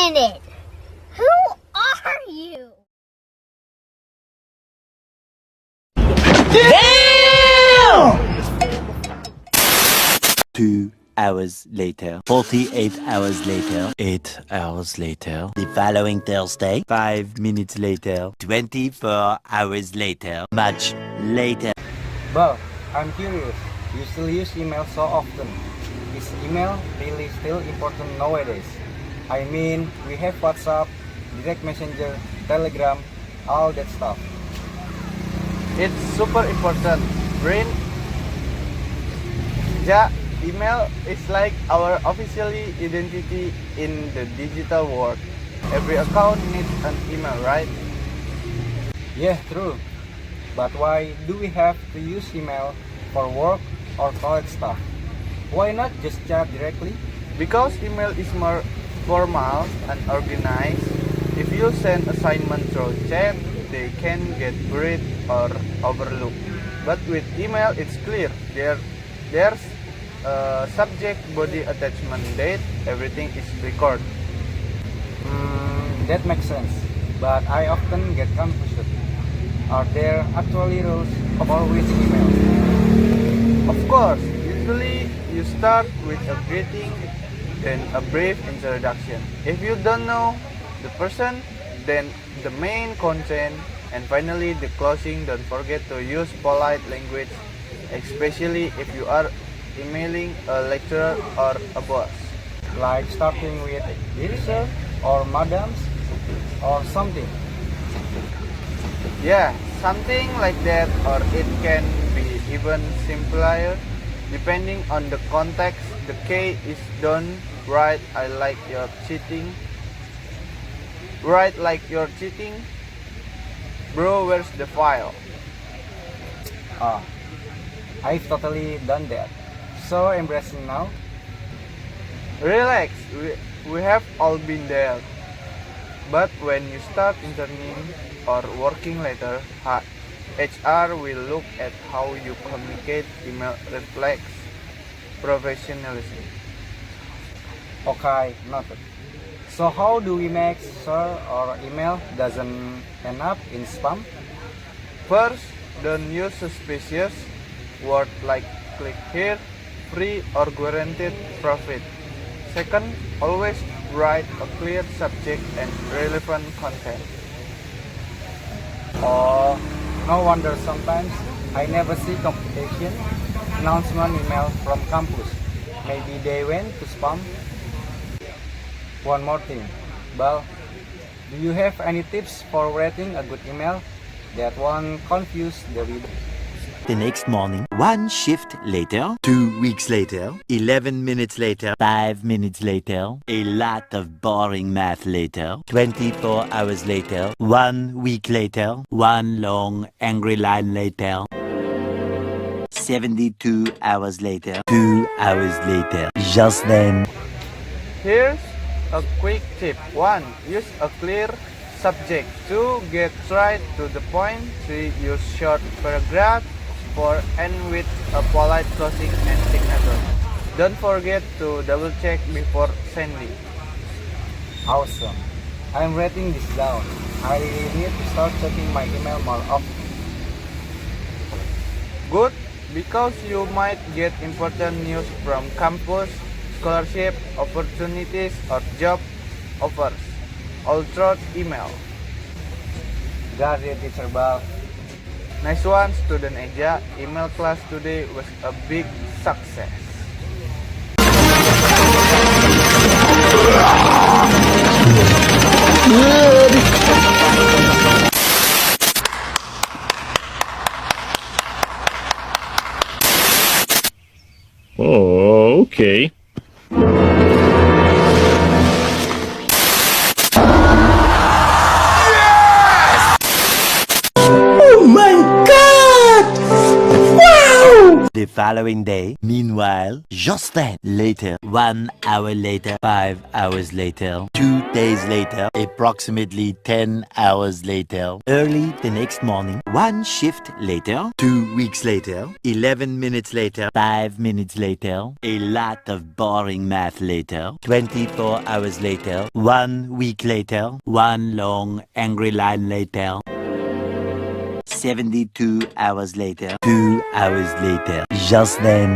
minute! Who are you? Damn! 2 hours later, 48 hours later, 8 hours later, the following Thursday, 5 minutes later, 24 hours later, much later. But I'm curious, you still use email so often. Is email really still important nowadays? I mean, we have WhatsApp, direct messenger, Telegram, all that stuff. It's super important, Brain. Yeah, email is like our official identity in the digital world. Every account needs an email, right? Yeah, true. But why do we have to use email for work or college stuff? Why not just chat directly? Because email is more formal and organized. If you send assignment through chat, they can get buried or overlooked. But with email, it's clear. There's subject, body, attachment, date, everything is recorded. That makes sense. But I often get confused. Are there actually rules about reading emails? Of course, usually you start with a greeting, then a brief introduction. If you don't know the person, then the main content, and finally the closing. Don't forget to use polite language, especially if you are emailing a lecturer or a boss. Like starting with dear sir or madams or something. Yeah, something like that, or it can be even simpler depending on the context. The K is don't write I like you're cheating. Write like you're cheating. Bro, where's the file? I've totally done that. So embarrassing now. Relax, we have all been there. But when you start interning or working later, HR will look at how you communicate. Email reflects professionalism. Okay, noted. So how do we make sure our email doesn't end up in spam? First, don't use suspicious words like click here, free or guaranteed profit. Second, always write a clear subject and relevant content. Oh, no wonder sometimes I never see competition announcement email from campus. Maybe they went to spam. One more thing, Bal, do you have any tips for writing a good email that won't confuse the reader? The next morning, 1 shift later, 2 weeks later, 11 minutes later, 5 minutes later, a lot of boring math later, 24 hours later, 1 week later, 1 long angry line later, 72 hours later, 2 hours later, just then. Here's a quick tip. 1. Use a clear subject. 2. Get right to the point. 3. Use short paragraph. 4. End with a polite closing and signature. Don't forget to double check before sending. Awesome. I'm writing this down. I really need to start checking my email more often. Good, because you might get important news from campus, scholarship, opportunities, or job offers, all through email. Got it, teacher Bal. Nice one, student HEKZA. Email class today was a big success. Oh, okay. The The following day, meanwhile, just then, later, 1 hour later, 5 hours later, 2 days later, approximately 10 hours later, early the next morning, 1 shift later, 2 weeks later, 11 minutes later, 5 minutes later, a lot of boring math later, 24 hours later, 1 week later, 1 long angry line later, 72 hours later, 2 hours later, just then.